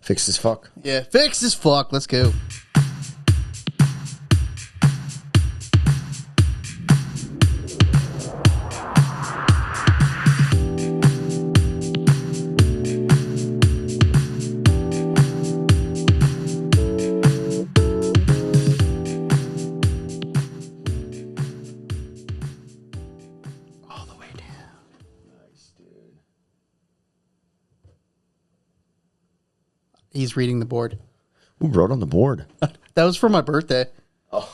Fixed as fuck. Yeah, fixed as fuck. Let's go. He's reading the board. Who wrote on the board? That was for my birthday. Oh.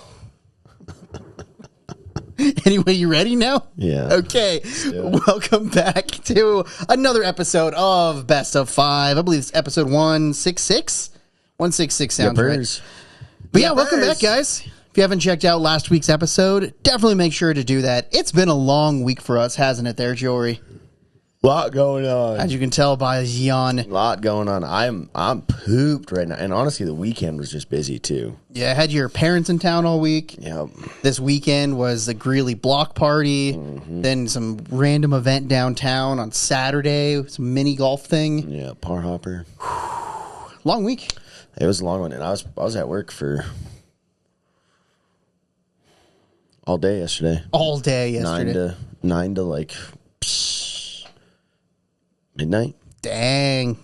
Anyway, you ready now? Yeah. Okay. Welcome back to another episode of Best of 5. I believe it's episode 166. 166 sounds right. But yeah, welcome back, guys. If you haven't checked out last week's episode, definitely make sure to do that. It's been a long week for us, hasn't it there, Jory? Lot going on. As you can tell by his yawn. Lot going on. I'm pooped right now. And honestly, the weekend was just busy too. Yeah, I had your parents in town all week. Yep. This weekend was the Greeley block party. Mm-hmm. Then some random event downtown on Saturday. Some mini golf thing. Yeah, par hopper. Long week. It was a long one. And I was at work for all day yesterday. All day yesterday. 9 to like midnight. Dang.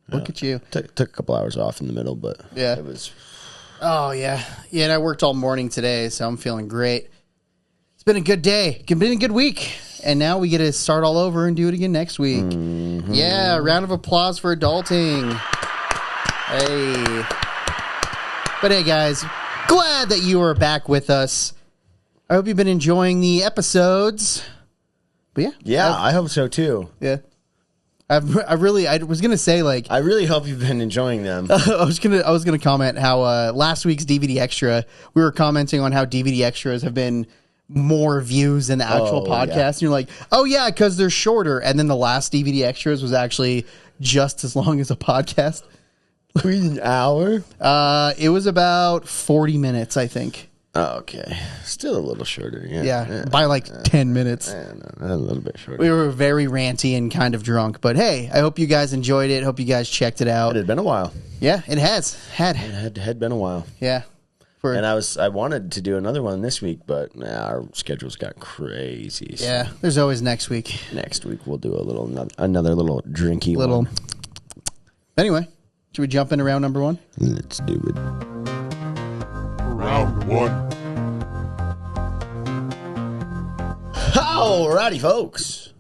Look at you. Took a couple hours off in the middle, but yeah. It was. Oh, yeah. Yeah, and I worked all morning today, so I'm feeling great. It's been a good day. It's been a good week. And now we get to start all over and do it again next week. Mm-hmm. Yeah, round of applause for adulting. Hey. But hey, guys, glad that you are back with us. I hope you've been enjoying the episodes. But yeah. Yeah, I hope so too. Yeah. I was gonna say, like, I really hope you've been enjoying them. I was gonna comment how last week's DVD extra, we were commenting on how DVD extras have been more views than the actual podcast. Yeah. And you're like, oh yeah, because they're shorter. And then the last DVD extras was actually just as long as a podcast. An hour? It was about 40 minutes, I think. Oh, okay. Still a little shorter. Yeah, by like 10 minutes. No, a little bit shorter. We were very ranty and kind of drunk. But hey, I hope you guys enjoyed it. Hope you guys checked it out. It had been a while. Yeah, it has. It had been a while. Yeah. And I wanted to do another one this week, but our schedules got crazy. So yeah, there's always next week. Next week we'll do another little drinky one. Anyway, should we jump into round number 1? Let's do it. Round 1. Alrighty, folks.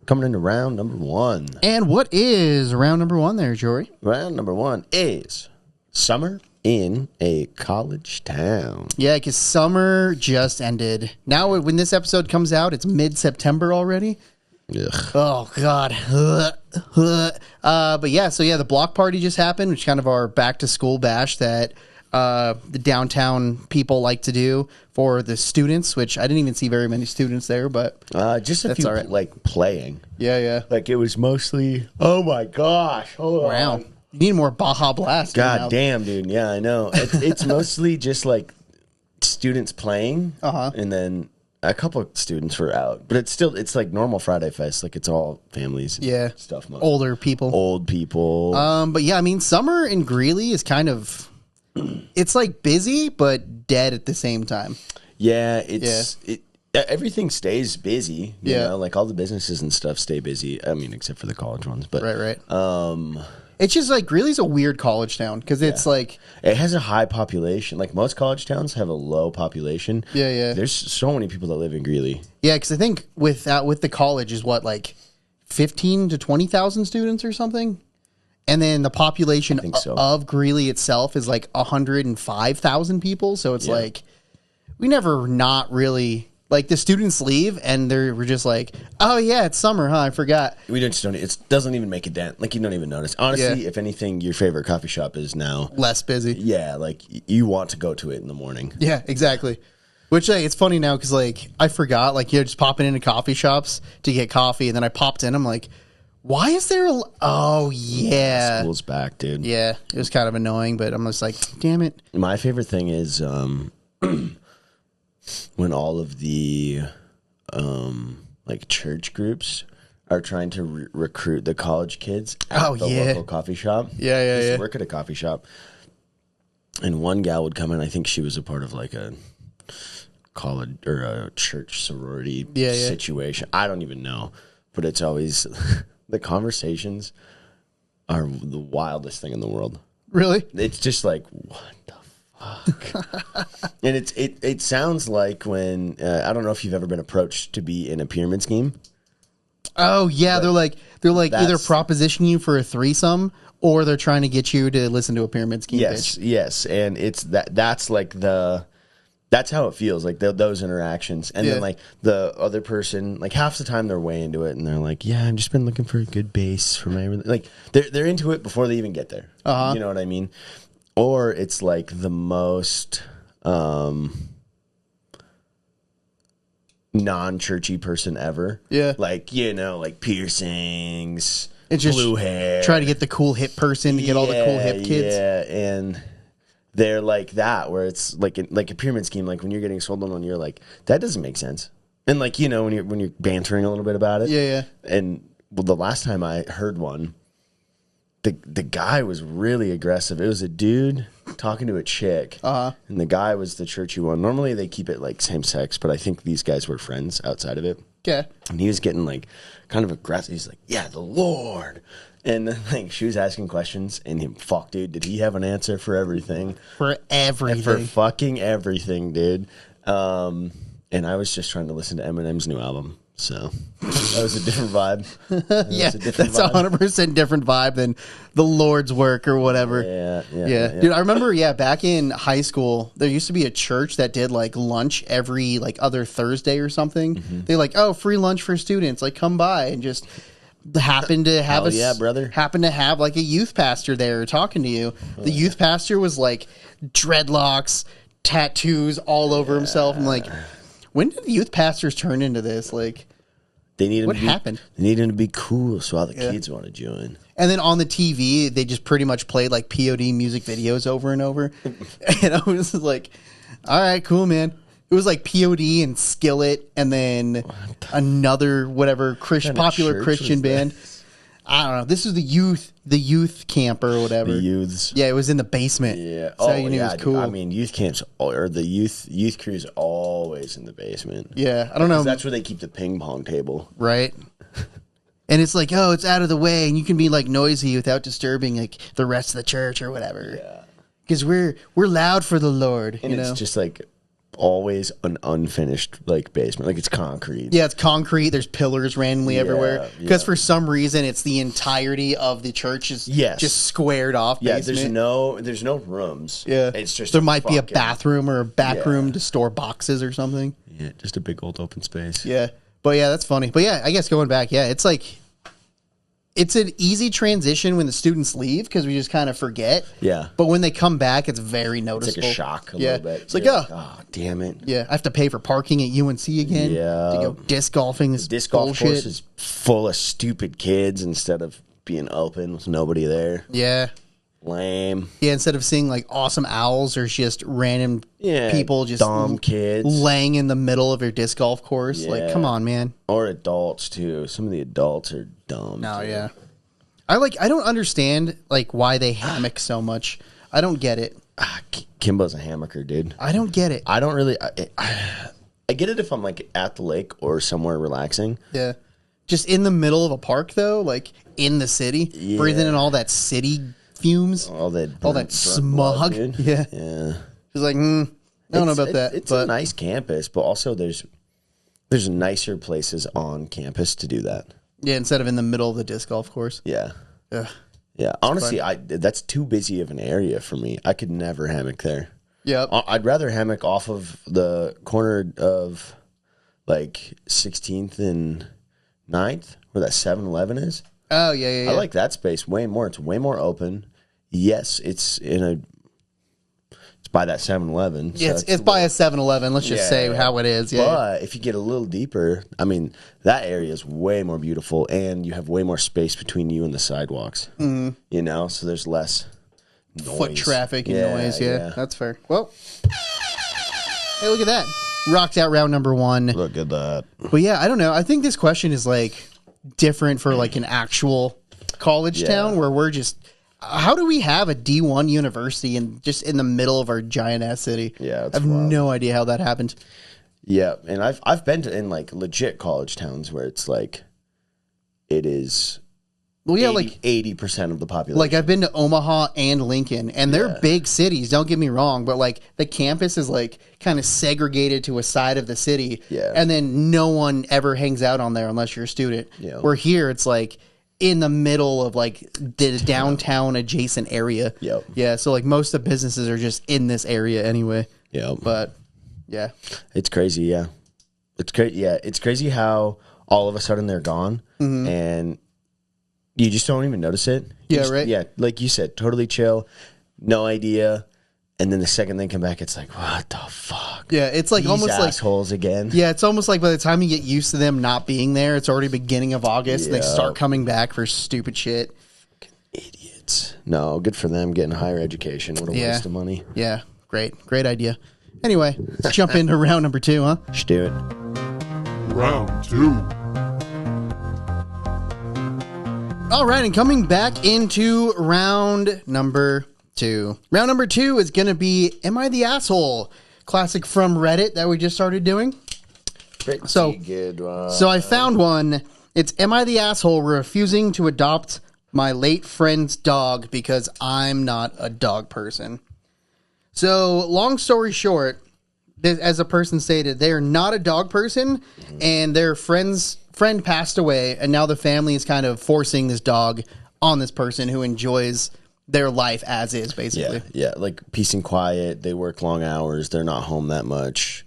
Coming into round number 1. And what is round number 1 there, Jory? Round number 1 is summer in a college town. Yeah, because summer just ended. Now, when this episode comes out, it's mid-September already. Ugh. Oh, God. But yeah, the block party just happened, which is kind of our back-to-school bash that the downtown people like to do for the students, which I didn't even see very many students there, but just a few all right. like playing. Yeah. Like it was mostly, oh my gosh. Hold wow. on. You need more Baja Blast. God damn, dude. Yeah, I know. It's mostly just like students playing, and then a couple of students were out, but it's like normal Friday Fest. Like it's all families, stuff. Mostly. Old people. But yeah, I mean, summer in Greeley is kind of, it's like busy but dead at the same time. Yeah, everything stays busy. You know? Like all the businesses and stuff stay busy. I mean, except for the college ones, but right. It's just like Greeley's a weird college town because it's like it has a high population. Like most college towns have a low population. Yeah. There's so many people that live in Greeley. Yeah, because I think with the college is what, like 15 to 20,000 students or something, and then the population of Greeley itself is like 105,000 people. So it's like we never not really. Like, the students leave, and we're just like, oh, yeah, it's summer, huh? I forgot. It doesn't even make a dent. Like, you don't even notice. Honestly, if anything, your favorite coffee shop is now less busy. Yeah, like, you want to go to it in the morning. Yeah, exactly. Which, like, it's funny now, because, like, I forgot. Like, just popping into coffee shops to get coffee, and then I popped in. I'm like, why is there oh, yeah. School's back, dude. Yeah, it was kind of annoying, but I'm just like, damn it. My favorite thing is, when all of the like church groups are trying to recruit the college kids at the local coffee shop. Yeah. I used to work at a coffee shop, and one gal would come in. I think she was a part of like a college or a church sorority situation. I don't even know, but it's always the conversations are the wildest thing in the world. Really? It's just like, what the fuck? And it sounds like when I don't know if you've ever been approached to be in a pyramid scheme. Oh yeah, they're like either propositioning you for a threesome or they're trying to get you to listen to a pyramid scheme. Yes, and it's that's like that's how it feels, like those interactions. And then like the other person, like half the time they're way into it and they're like, yeah, I've just been looking for a good base for my, like they're into it before they even get there. You know what I mean? Or it's like the most non-churchy person ever. Yeah. Like, you know, like piercings, it's just blue hair. Try to get the cool hip person to get all the cool hip kids. Yeah, and they're like that, where it's like a pyramid scheme. Like when you're getting sold on one, you're like, that doesn't make sense. And like, you know, when you're bantering a little bit about it. Yeah. And well, the last time I heard one, the guy was really aggressive. It was a dude talking to a chick. And the guy was the churchy one. Normally they keep it like same sex, but I think these guys were friends outside of it. Yeah. And he was getting like kind of aggressive. He's like, yeah, the Lord. And then like she was asking questions, and fuck, dude, did he have an answer for everything? For everything. For fucking everything, dude. And I was just trying to listen to Eminem's new album. So that was a different vibe. That's 100% different vibe than the Lord's work or whatever. Yeah. Dude, I remember, back in high school, there used to be a church that did like lunch every like other Thursday or something. They like, oh, free lunch for students. Like, come by, and just happened to have happened to have like a youth pastor there talking to you. The youth pastor was like dreadlocks, tattoos all over himself. I'm like, when did the youth pastors turn into this? Like, what happened? They need him to be cool, so all the kids want to join. And then on the TV, they just pretty much played like POD music videos over and over. And I was like, all right, cool, man. It was like POD and Skillet, and then another whatever popular Christian band. I don't know. This is the youth camp or whatever. The youths. Yeah, it was in the basement. Yeah. So you knew it was cool. I mean, youth camps or the youth crew's always in the basement. Yeah, I don't know. That's where they keep the ping pong table. Right. And it's like, oh, it's out of the way, and you can be like noisy without disturbing like the rest of the church or whatever. Yeah. Because we're loud for the Lord. And it's just like always an unfinished like basement, like it's concrete. Yeah, it's concrete. There's pillars randomly everywhere because for some reason it's the entirety of the church is just squared off. Yeah, there's no rooms. Yeah, it's just there might be a bathroom or a back room to store boxes or something. Yeah, just a big old open space. Yeah, but that's funny. But I guess going back, it's like it's an easy transition when the students leave because we just kind of forget. Yeah. But when they come back, it's very noticeable. It's like a shock a little bit. It's like, oh, damn it. Yeah. I have to pay for parking at UNC again. Yeah. To go disc golfing. This disc golf course is full of stupid kids instead of being open with nobody there. Yeah. Lame. Yeah, instead of seeing like awesome owls, there's just random people just dumb kids laying in the middle of your disc golf course. Yeah. Like, come on, man. Or adults too. Some of the adults are dumb. No, yeah. I don't understand like why they hammock so much. I don't get it. Kimbo's a hammocker, dude. I don't get it. I don't really. I get it if I'm like at the lake or somewhere relaxing. Yeah. Just in the middle of a park though, like in the city, breathing in all that city fumes, all that smog. Yeah. It's like, I don't know about that. It's a nice campus, but also there's nicer places on campus to do that. Yeah, instead of in the middle of the disc golf course. Yeah. Yeah. Honestly, that's too busy of an area for me. I could never hammock there. Yeah. I'd rather hammock off of the corner of like 16th and 9th, where that 7-Eleven is. Oh, yeah. I like that space way more. It's way more open. Yes, it's by that 7-Eleven. Yeah, so it's by a 7-Eleven. Let's just say how it is. Yeah. But if you get a little deeper, I mean, that area is way more beautiful, and you have way more space between you and the sidewalks. Mm-hmm. You know, so there's less noise. Foot traffic and noise. Yeah, that's fair. Well, hey, look at that. Rocked out round number 1. Look at that. But yeah, I don't know. I think this question is like, different for like an actual college town where we're just. How do we have a D1 university just in the middle of our giant ass city? Yeah, I have no idea how that happened. Yeah, and I've been in like legit college towns where it's like it is. Well, yeah, 80% of the population. Like I've been to Omaha and Lincoln, and they're big cities. Don't get me wrong, but like the campus is like kind of segregated to a side of the city, and then no one ever hangs out on there unless you're a student. Yeah. Where here it's like in the middle of like the downtown adjacent area. Yep. Yeah, so like most of the businesses are just in this area anyway. Yeah. But yeah, it's crazy. Yeah, it's crazy. Yeah, it's crazy how all of a sudden they're gone and. You just don't even notice it. Right? Yeah, like you said, totally chill, no idea. And then the second they come back, it's like, what the fuck? Yeah, it's like These almost assholes like again. Yeah, it's almost like by the time you get used to them not being there, it's already beginning of August. And they start coming back for stupid shit. Fucking idiots. No, good for them getting higher education. What a waste of money. Yeah, great idea. Anyway, let's jump into round number 2, huh? Let's do it. Round 2. All right, and coming back into round number 2. Round number 2 is going to be Am I the Asshole? Classic from Reddit that we just started doing. Pretty good one. So I found one. It's Am I the Asshole refusing to adopt my late friend's dog because I'm not a dog person? So long story short, as a person stated, they are not a dog person and their friend passed away, and now the family is kind of forcing this dog on this person who enjoys their life as is, basically. Yeah, like peace and quiet. They work long hours. They're not home that much.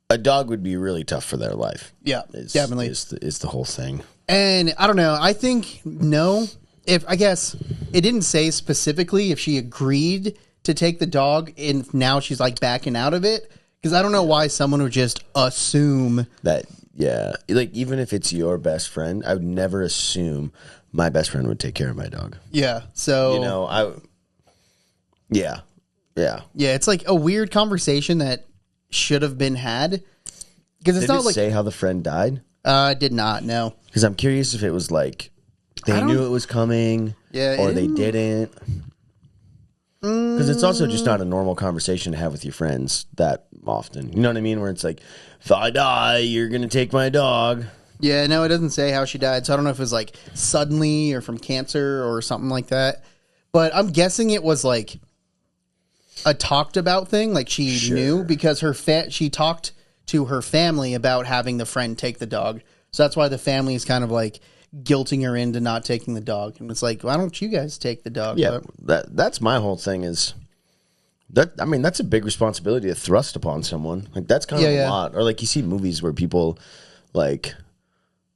A dog would be really tough for their life. Yeah, definitely. Is the whole thing. And I don't know. I think no. I guess it didn't say specifically if she agreed to take the dog and now she's like backing out of it. Because I don't know why someone would just assume that. Yeah, like even if it's your best friend, I would never assume my best friend would take care of my dog. Yeah, so yeah. It's like a weird conversation that should have been had because it's Did not it like say how the friend died. I did not know because I'm curious if it was like they knew it was coming, or they didn't. Because it's also just not a normal conversation to have with your friends that often. You know what I mean? Where it's like, if I die, you're going to take my dog. Yeah, no, it doesn't say how she died. So I don't know if it was like suddenly or from cancer or something like that. But I'm guessing it was like a talked about thing. Like she knew because she talked to her family about having the friend take the dog. So that's why the family is kind of like guilting her into not taking the dog. And it's like, why don't you guys take the dog? Yeah, that's my whole thing is that. I mean, that's a big responsibility to thrust upon someone. Like that's kind of a lot. Or like you see movies where people like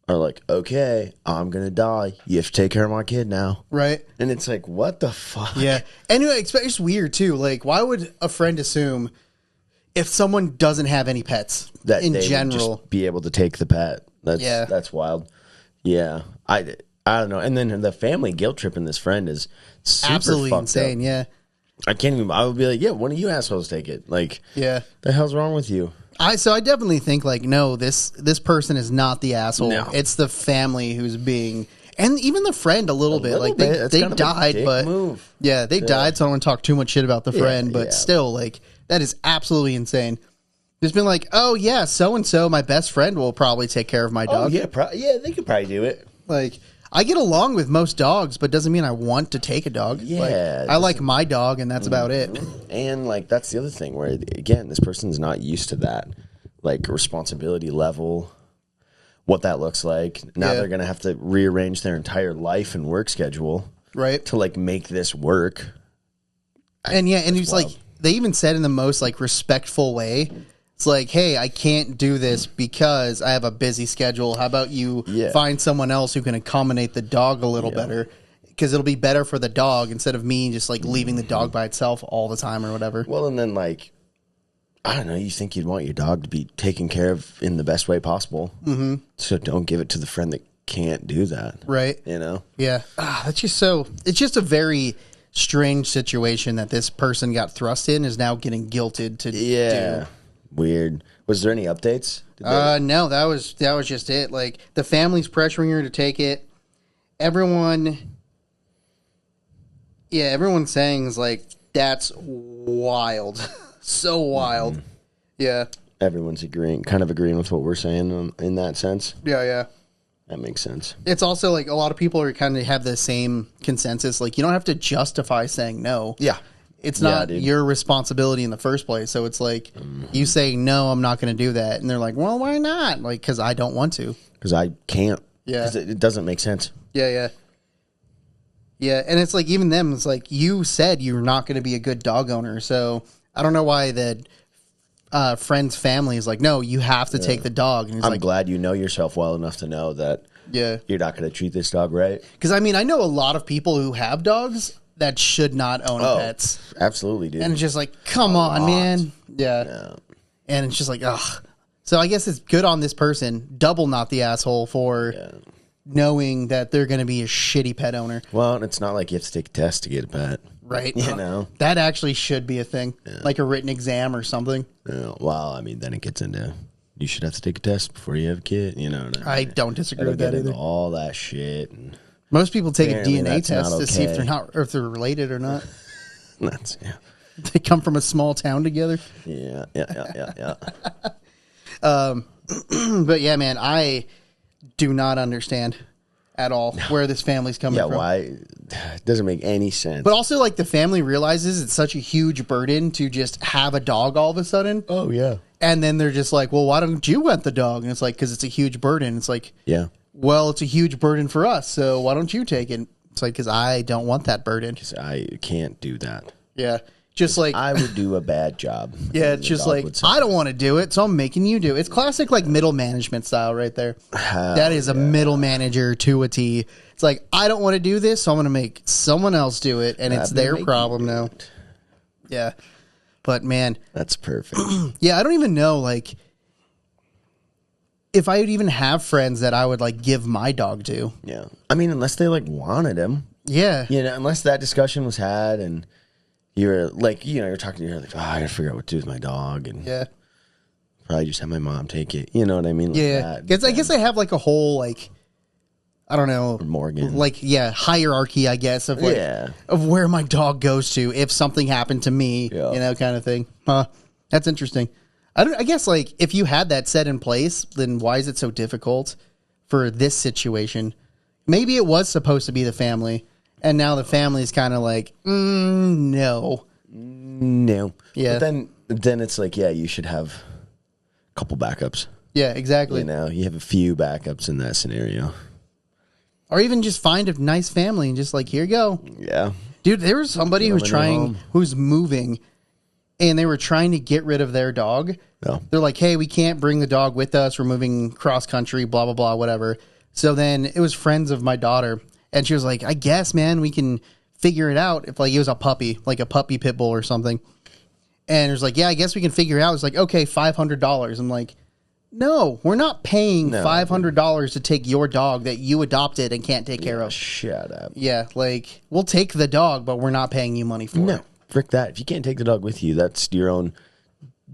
are like, okay, I'm gonna die. You have to take care of my kid now, right? And it's like, what the fuck? Yeah. Anyway, it's weird too. Like, why would a friend assume if someone doesn't have any pets that in they general would just be able to take the pet? That's wild. Yeah, I don't know. And then the family guilt tripping this friend is super absolutely fucked insane. Up. Yeah, I can't even. I would be like, yeah, one of you assholes take it. Like, yeah, the hell's wrong with you? So I definitely think like, no, this person is not the asshole. No. It's the family who's being, and even the friend a little bit. Like they died, but move. Yeah, they died. So I don't want to talk too much shit about the friend, but still, like that is absolutely insane. Just been like, oh yeah, so and so, my best friend will probably take care of my dog. Oh yeah, they could probably do it. Like, I get along with most dogs, but doesn't mean I want to take a dog. Yeah, like, I like my dog, and that's about it. And like that's the other thing where again, this person's not used to that, like responsibility level, what that looks like. Now they're gonna have to rearrange their entire life and work schedule, right, to like make this work. And he's wild. Like, they even said in the most like respectful way. It's like, hey, I can't do this because I have a busy schedule. How about you find someone else who can accommodate the dog a little better? Because it'll be better for the dog instead of me just like leaving the dog by itself all the time or whatever. Well, and then like, I don't know, you think you'd want your dog to be taken care of in the best way possible. Mm-hmm. So don't give it to the friend that can't do that. Right. You know? Yeah. That's just it's just a very strange situation that this person got thrust in is now getting guilted to do. Weird. Was there any updates? No, that was just it. Like, the family's pressuring her to take it. Everyone's saying is like, that's wild. So wild. Mm-hmm. Yeah. Everyone's agreeing with what we're saying in that sense. Yeah. That makes sense. It's also like a lot of people are kind of have the same consensus. Like, you don't have to justify saying no. Yeah. It's not your responsibility in the first place. So it's like, you say, no, I'm not going to do that. And they're like, well, why not? Like, because I don't want to. Because I can't. Yeah. Because it doesn't make sense. Yeah. Yeah, and it's like, even them, it's like, you said you're not going to be a good dog owner. So I don't know why the friend's family is like, no, you have to take the dog. And he's I'm glad you know yourself well enough to know that you're not going to treat this dog right. Because, I mean, I know a lot of people who have dogs that should not own pets. Absolutely, dude. And it's just like, come on, man. Yeah. And it's just like, ugh. So I guess it's good on this person, double not the asshole, for knowing that they're going to be a shitty pet owner. Well, it's not like you have to take a test to get a pet. Right. You know? That actually should be a thing. Yeah. Like a written exam or something. Well, I mean, then it gets into, you should have to take a test before you have a kid. You know what I mean? I don't disagree with that either. All that shit. And most people take a DNA test to see if they're related or not. They come from a small town together. Yeah. But yeah, man, I do not understand at all where this family's coming from. Yeah, why? It doesn't make any sense. But also, like, the family realizes it's such a huge burden to just have a dog all of a sudden. Oh, yeah. And then they're just like, well, why don't you want the dog? And it's like, because it's a huge burden. It's like, yeah. Well, it's a huge burden for us, so why don't you take it? It's like, because I don't want that burden. Because I can't do that. Yeah. Just like, I would do a bad job. Yeah, it's just like, I don't want to do it, so I'm making you do it. It's classic, like, middle management style right there. That is a middle manager to a T. It's like, I don't want to do this, so I'm going to make someone else do it, and it's their problem now. Yeah. But, man. That's perfect. Yeah, I don't even know, like, if I would even have friends that I would, like, give my dog to. Yeah. I mean, unless they, like, wanted him. Yeah. You know, unless that discussion was had and you're, like, you know, you're talking to her, like, I got to figure out what to do with my dog. And probably just have my mom take it. You know what I mean? Like Because I guess I have, like, a whole, like, I don't know. Morgan. Like, hierarchy, I guess, of, like, of where my dog goes to if something happened to me, you know, kind of thing. That's interesting. I guess, like, if you had that set in place, then why is it so difficult for this situation? Maybe it was supposed to be the family, and now the family's kind of like, no. Yeah. But then it's like, you should have a couple backups. Yeah, exactly. You know, you have a few backups in that scenario. Or even just find a nice family and just like, here you go. Yeah. Dude, there was somebody who's moving, and they were trying to get rid of their dog. Oh. They're like, hey, we can't bring the dog with us. We're moving cross country, blah, blah, blah, whatever. So then it was friends of my daughter. And she was like, I guess, man, we can figure it out if, like, it was a puppy, like a puppy pit bull or something. And it was like, yeah, I guess we can figure it out. It's like, okay, $500. I'm like, no, we're not paying $500 to take your dog that you adopted and can't take care of. Shut up. Yeah, like, we'll take the dog, but we're not paying you money for it. Frick that. If you can't take the dog with you, that's your own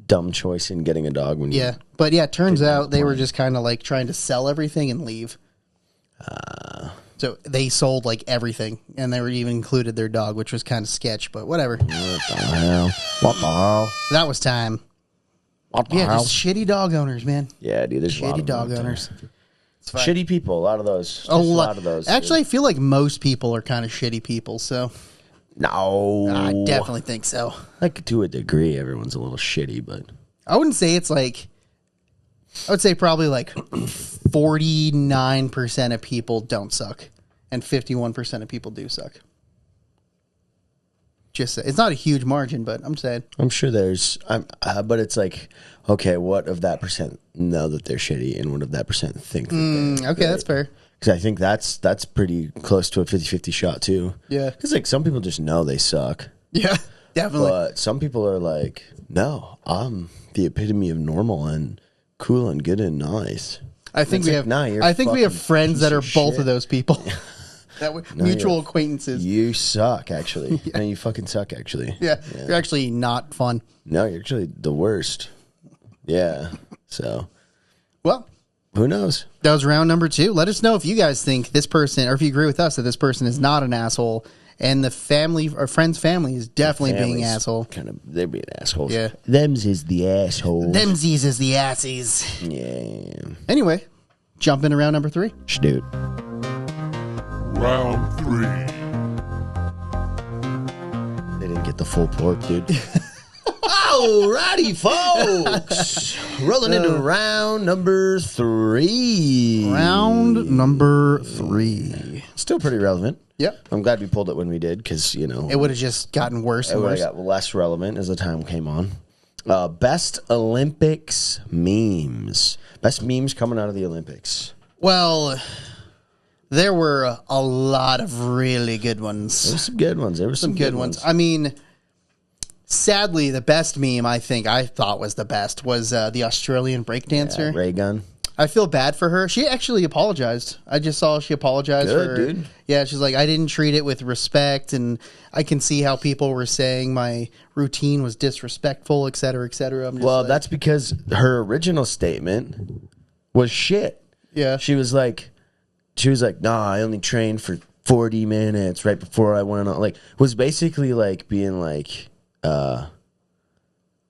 dumb choice in getting a dog. When but it turns out they were just kind of like trying to sell everything and leave. So they sold like everything, and they were even included their dog, which was kind of sketch, but whatever. What the hell? That was time. Just shitty dog owners, man. Yeah, dude, there's shitty dog owners. Shitty people, a lot of those. A lot of those. Actually, I feel like most people are kind of shitty people, so. No. I definitely think so. Like, to a degree, everyone's a little shitty, but. I wouldn't say it's like. I would say probably like 49% of people don't suck, and 51% of people do suck. Just it's not a huge margin, but I'm saying. I'm sure there's, but it's like, okay, what of that percent know that they're shitty, and what of that percent think that they're okay, that's fair. Because I think that's pretty close to a 50-50 shot too. Yeah. Because like some people just know they suck. Yeah, definitely. But some people are like, no, I'm the epitome of normal and cool and good and nice. I think we have. I think we have friends that are both of those people. Mutual acquaintances. You suck, actually. No, you fucking suck, actually. Yeah, you're actually not fun. No, you're actually the worst. Yeah. So, well, who knows? That was round number 2. Let us know if you guys think this person, or if you agree with us that this person is not an asshole, and the family or friend's family is definitely being an asshole. They're being assholes. Yeah. Them's is the assholes. Themsies is the assies. Yeah. Anyway, jump into round number 3. Dude. Round 3. They didn't get the full pork, dude. Alrighty, folks. Rolling into round number 3. Round number 3. Still pretty relevant. Yep. I'm glad we pulled it when we did because, you know. It would have just gotten worse and worse. It got less relevant as the time came on. Best Olympics memes. Best memes coming out of the Olympics. Well, there were a lot of really good ones. There were some good ones. There were some good ones. I mean, sadly, the best meme I thought was the best was the Australian breakdancer. Ray Gun. I feel bad for her. She actually apologized. I just saw she apologized Good, for dude. Yeah, she's like, I didn't treat it with respect, and I can see how people were saying my routine was disrespectful, et cetera, et cetera. Well, that's because her original statement was shit. Yeah. She was like, nah, I only trained for 40 minutes right before I went on. Like, was basically like being like, oh,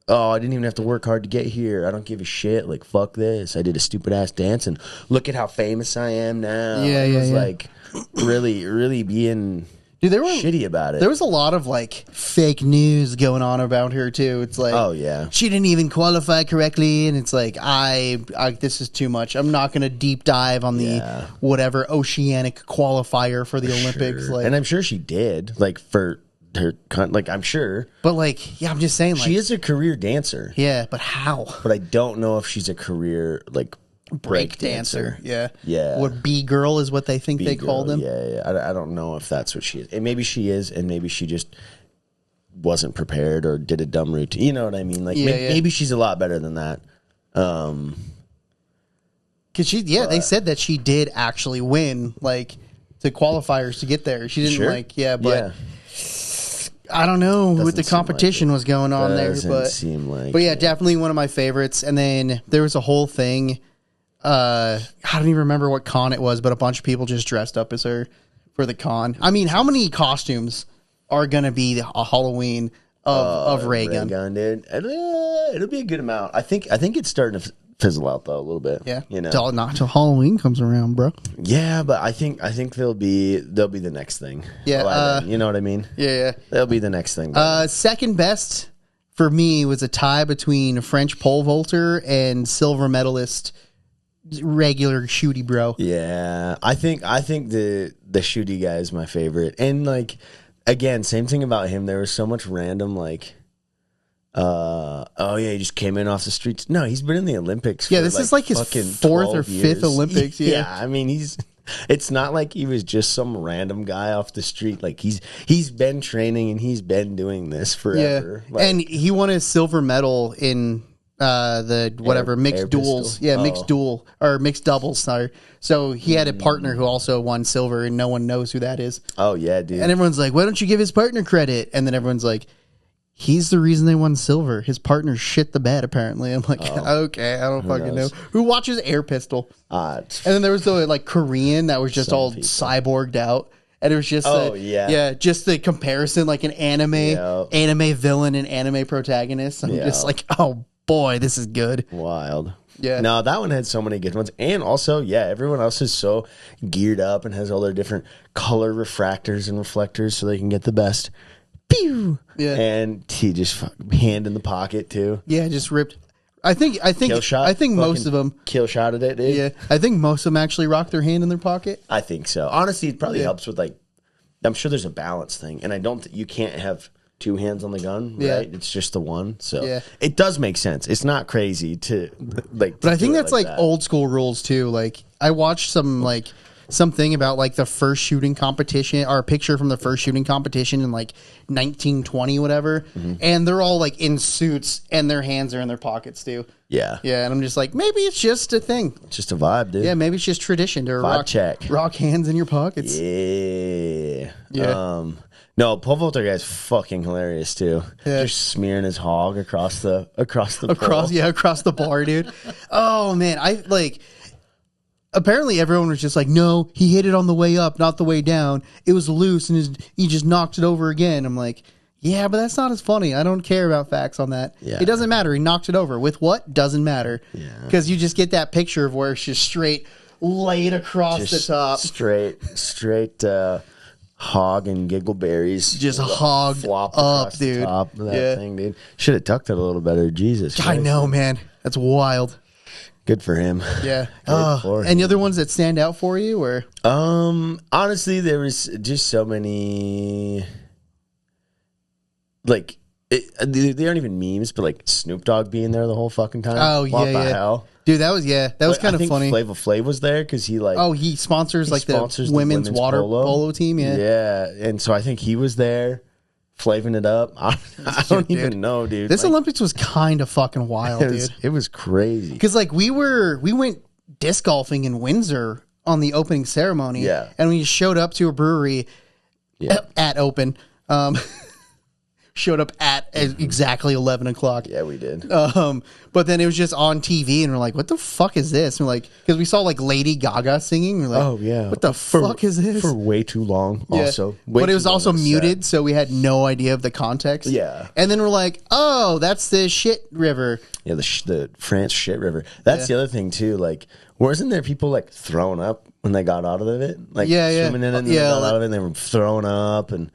I didn't even have to work hard to get here. I don't give a shit. Like, fuck this. I did a stupid ass dance, and look at how famous I am now. Yeah, it was yeah. like really being shitty about it. There was a lot of like fake news going on about her too. It's like, oh yeah, she didn't even qualify correctly, and it's like, I this is too much. I'm not going to deep dive on the whatever oceanic qualifier for the Olympics. Sure. Like, and I'm sure she did. Like for her, like I'm sure. But like, yeah, I'm just saying, like, she is a career dancer. Yeah, but how? But I don't know if she's a career like break dancer. Yeah. What B girl is what they think they call them. Yeah. I don't know if that's what she is. And maybe she is, and maybe she just wasn't prepared or did a dumb routine. You know what I mean? Like maybe she's a lot better than that. Because they said that she did actually win, like, the qualifiers to get there. She didn't I don't know what the competition was going on there, but seem like but yeah, definitely one of my favorites. And then there was a whole thing. I don't even remember what con it was, but a bunch of people just dressed up as her for the con. I mean, how many costumes are gonna be a Halloween of Reagan? Dude. It'll be a good amount. I think it's starting to fizzle out though a little bit. Yeah, you know, not till Halloween comes around, bro. Yeah, but I think they'll be the next thing. Yeah, you know what I mean. Yeah, they'll be the next thing. Second best for me was a tie between French pole vaulter and silver medalist regular shooty bro. Yeah, I think the shooty guy is my favorite, and like again, same thing about him. There was so much random like. He just came in off the streets. No, he's been in the Olympics. Yeah, this is like his 4th or 5th Olympics. Yeah, I mean it's not like he was just some random guy off the street. Like he's been training and he's been doing this forever. Yeah, and he won a silver medal in the whatever mixed duels. Yeah, mixed duel or mixed doubles. Sorry. So he had a partner who also won silver, and no one knows who that is. Oh yeah, dude. And everyone's like, "Why don't you give his partner credit?" And then everyone's like, he's the reason they won silver. His partner shit the bed, apparently. I'm like, okay, I don't fucking know. Who watches Air Pistol? And then there was the like Korean that was just all cyborged out. And it was just just the comparison, like an anime villain and anime protagonist. I'm just like, oh boy, this is good. Wild. Yeah. No, that one had so many good ones. And also, everyone else is so geared up and has all their different color refractors and reflectors so they can get the best. Pew! Yeah, and he just hand in the pocket too. Yeah, just ripped. I think kill shot, I think most of them kill shotted it. Dude. Yeah, I think most of them actually rock their hand in their pocket. I think so. Honestly, it probably helps with like. I'm sure there's a balance thing, and I don't. You can't have two hands on the gun, right? It's just the one. So it does make sense. It's not crazy to like. But I think that's like old school rules too. Like I watched something about like the first shooting competition or a picture from the first shooting competition in like 1920 whatever, and they're all like in suits and their hands are in their pockets too. Yeah, and I'm just like, maybe it's just a thing. It's just a vibe, dude. Yeah, maybe it's just tradition to rock hands in your pockets. Yeah. No, pole vaulter guy's fucking hilarious too. Yeah. Just smearing his hog across the pole. Across the bar, dude. Oh man, apparently everyone was just like, no, he hit it on the way up, not the way down. It was loose and he just knocked it over again. I'm like, yeah, but that's not as funny. I don't care about facts on that. Yeah. It doesn't matter. He knocked it over. With what? Doesn't matter. Yeah. Because you just get that picture of where it's just straight laid across just the top. Straight hog and giggleberries. Just hog up, dude. Top of that thing, dude. Should have tucked it a little better. Jesus Christ. I know, man. That's wild. Good for him. Yeah. Any other ones that stand out for you, or? Honestly, there was just so many. Like, they aren't even memes, but like Snoop Dogg being there the whole fucking time. Oh, what the hell? Dude, that was kind of funny. Flava Flav was there because he he sponsors the women's water polo team. Yeah, and so I think he was there, flaving it up. I don't even know, dude. This Olympics was kind of fucking wild, dude. It was crazy because like we went disc golfing in Windsor on the opening ceremony. Yeah, and we showed up to a brewery at open. Showed up at exactly 11 o'clock. Yeah, we did. But then it was just on TV, and we're like, "What the fuck is this?" And we're like, because we saw like Lady Gaga singing. We're like, "Oh yeah, what the fuck is this?" For way too long. Yeah. Also, but it was also muted, so we had no idea of the context. Yeah. And then we're like, "Oh, that's the shit river." Yeah, the France shit river. That's the other thing too. Like, wasn't there people like throwing up when they got out of it? Like, swimming in it, and they got out of it, and they were throwing up and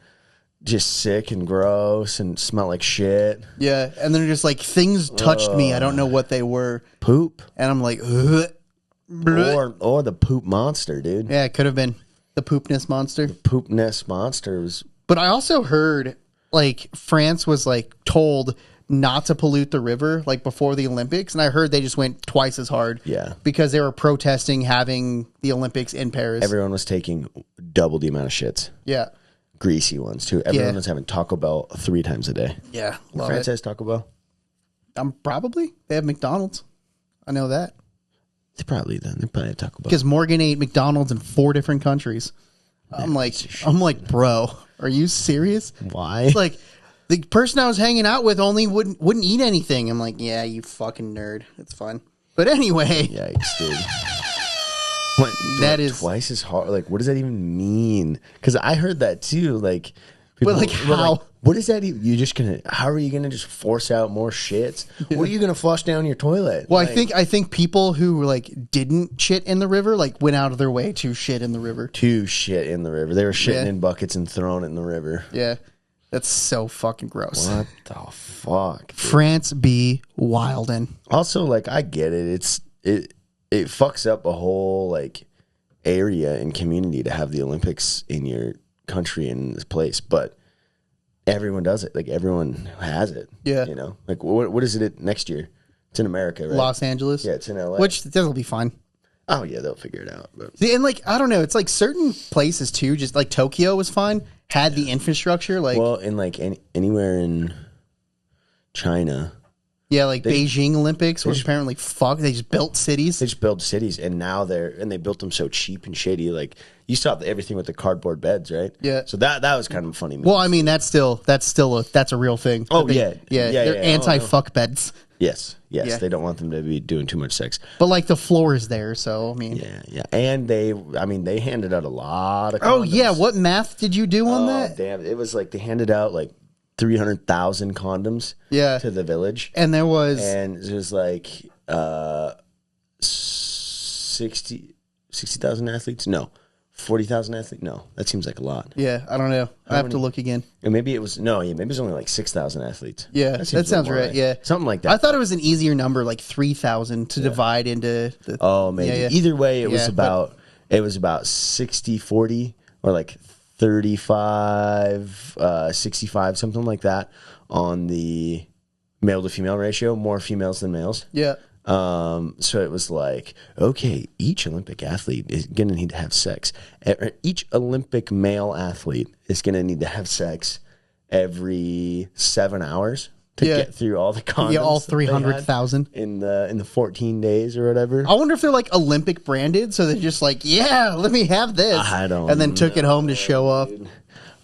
just sick and gross and smell like shit. Yeah, and then just like things touched me. I don't know what they were. Poop. And I'm like, or the poop monster, dude. Yeah, it could have been the poopness monster. The poopness monster was. But I also heard like France was like told not to pollute the river like before the Olympics, and I heard they just went twice as hard. Yeah, because they were protesting having the Olympics in Paris. Everyone was taking double the amount of shits. Yeah. Greasy ones too. Everyone was having Taco Bell 3 times a day. Yeah, France has Taco Bell. Probably they have McDonald's. I know that. They probably have Taco Bell because Morgan ate McDonald's in 4 different countries. I'm like, bro, are you serious? Why? It's like the person I was hanging out with only wouldn't eat anything. I'm like, yeah, you fucking nerd. It's fine. But anyway, yikes, dude. What, that is twice as hard. Like, what does that even mean? Because I heard that too. Like, people, but like, how? Like, what is that? You just gonna? How are you gonna just force out more shits? What are you gonna flush down your toilet? Well, like, I think people who like didn't shit in the river like went out of their way to shit in the river. To shit in the river. They were shitting in buckets and throwing it in the river. Yeah, that's so fucking gross. What the fuck? Dude? France be wildin'. Also, like, I get it. It fucks up a whole like area and community to have the Olympics in your country and this place, but everyone does it. Like, everyone has it. Yeah, you know. Like, what is it next year? It's in America, right? Los Angeles. Yeah, it's in LA. Which that'll be fine. Oh yeah, they'll figure it out. But. See, and like, I don't know. It's like certain places too. Just like Tokyo was fine. Had the infrastructure. Like, well, in like anywhere in China. Yeah, like Beijing Olympics, which apparently they just built cities. They just built cities, and now they built them so cheap and shady. Like, you saw everything with the cardboard beds, right? Yeah. So that was kind of a funny. Well, I mean, that's a real thing. Oh yeah. They're anti-fuck beds. Yes. Yeah. They don't want them to be doing too much sex. But like the floor is there, so I mean. Yeah, and they handed out a lot of condoms. Oh yeah, what math did you do on that? Damn, it was like they handed out like 300,000 condoms to the village. And there was like 60,000 athletes? No. 40,000 athletes? No. That seems like a lot. Yeah, I don't know. I have to look again. And maybe it was only like 6,000 athletes. Yeah, that sounds right. Yeah. Something like that. I thought it was an easier number, like 3,000 to divide into the. Oh, maybe. Yeah. Either way, it was about 60-40 or like 35, 65, something like that on the male to female ratio, more females than males. Yeah. So it was like, okay, each Olympic athlete is going to need to have sex. Each Olympic male athlete is going to need to have sex every 7 hours to get through all the condoms. Yeah, all 300,000 in the 14 days or whatever. I wonder if they're like Olympic branded, so they're just like, yeah, let me have this. I don't. And then took it home to show off.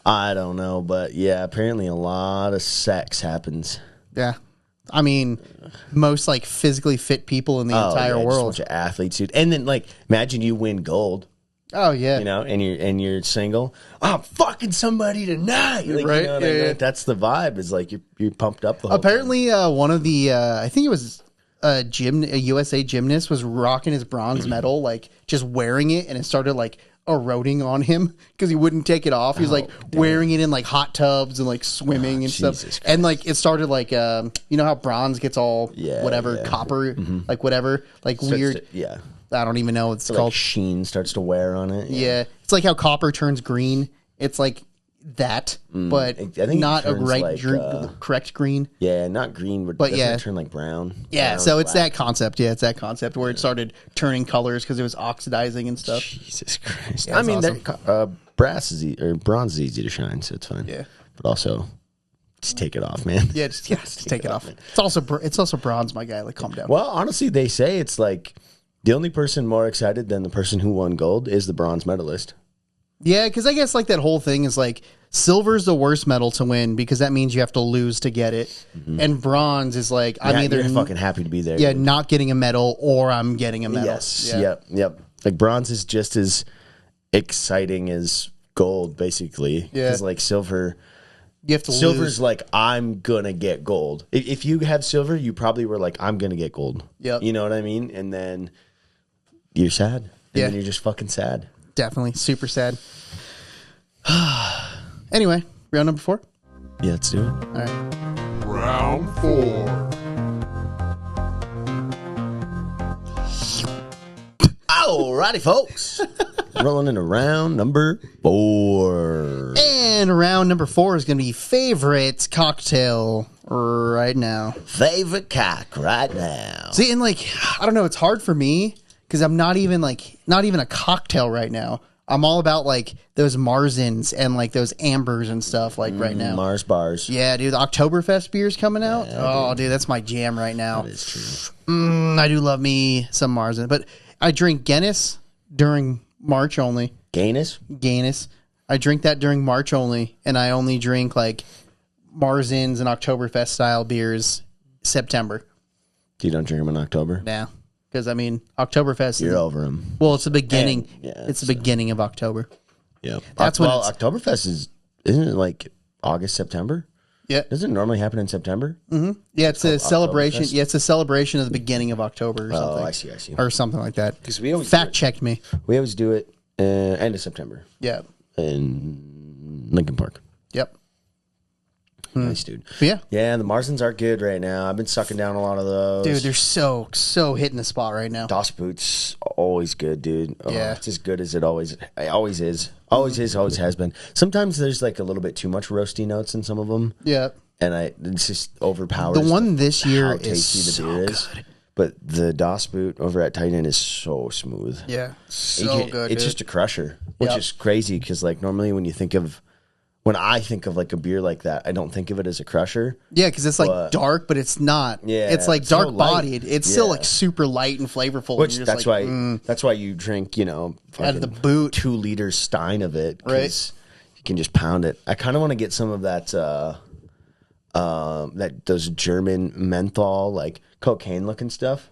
I don't know, but yeah, apparently a lot of sex happens. Yeah. I mean, most like physically fit people in the entire world. Just a bunch of athletes, dude. And then like, imagine you win gold. Oh yeah, you know, and you're single. I'm fucking somebody tonight, like, right? You know what I mean? That's the vibe. Is like you're pumped up. The whole Apparently, one of the I think it was a USA gymnast was rocking his bronze medal, like just wearing it, and it started like eroding on him because he wouldn't take it off. He was like wearing it in like hot tubs and like swimming and stuff. Christ. And like it started like you know how bronze gets all copper, like whatever, like weird. I don't even know what it's called. Sheen starts to wear on it. Yeah. It's like how copper turns green. It's like that, but I think not a correct green. Yeah, not green, but yeah, turn like brown. Yeah, brown, so it's that concept. Yeah, it's that concept where it started turning colors because it was oxidizing and stuff. Jesus Christ! Yeah, I mean, awesome. Bronze is easy to shine, so it's fine. Yeah, but also. Just take it off, man. Yeah, just take it off. Man. It's also bronze, my guy. Like, calm down. Well, honestly, they say it's like the only person more excited than the person who won gold is the bronze medalist. Yeah, because I guess like that whole thing is like silver's the worst medal to win because that means you have to lose to get it, and bronze is like I'm either fucking happy to be there. Yeah, not getting a medal or I'm getting a medal. Yes. Yeah. Yep. Like bronze is just as exciting as gold, basically. Yeah. Because like silver. You have to Silver's like, I'm going to get gold. If you have silver, you probably were like, I'm going to get gold. Yep. You know what I mean? And then you're sad. And then you're just fucking sad. Definitely. Super sad. Anyway, round number 4? Yeah, let's do it. All right. Round 4. Alrighty, folks. Rolling into round number 4. And round number 4 is going to be favorite cocktail right now. Favorite cock right now. See, and like, I don't know, it's hard for me because I'm not even a cocktail right now. I'm all about like those Marzens and like those Ambers and stuff like right now. Mars bars. Yeah, dude, the Oktoberfest beer's coming out. Yeah, dude, that's my jam right now. That is true. I do love me some Marzen, but I drink Guinness during March only. Guinness? I drink that during March only, and I only drink like Marzens and Oktoberfest style beers September. You don't drink them in October? Nah, because I mean Oktoberfest. You're over them. Well, it's the beginning. It's the beginning of October. Yeah, that's when Oktoberfest isn't it like August, September? Yeah. Doesn't it normally happen in September? Mm-hmm. Yeah, it's a celebration. Yeah, it's a celebration of the beginning of October or something. Oh, I see. Or something like that. Because we always fact-checked me. We always do it end of September. Yeah. In Lincoln Park. Yep. Nice, dude. Yeah. Yeah, the Marzens are good right now. I've been sucking down a lot of those. Dude, they're so hitting the spot right now. Das Boot's always good, dude. Oh, yeah. It's as good as it always is. Always has been. Sometimes there's like a little bit too much roasty notes in some of them. Yeah. And it's just overpowers. The one this year how tasty is the beer so is. good. But the Das Boot over at Titan is so smooth. Yeah. So good. It's just a crusher, which is crazy because like normally when I think of like a beer like that, I don't think of it as a crusher. Yeah, because it's like dark, but it's not. Yeah, it's like dark bodied. It's still like super light and flavorful. Which and that's why you drink, out of the boot 2 liter stein of it, right? You can just pound it. I kind of want to get some of that those German menthol like cocaine looking stuff.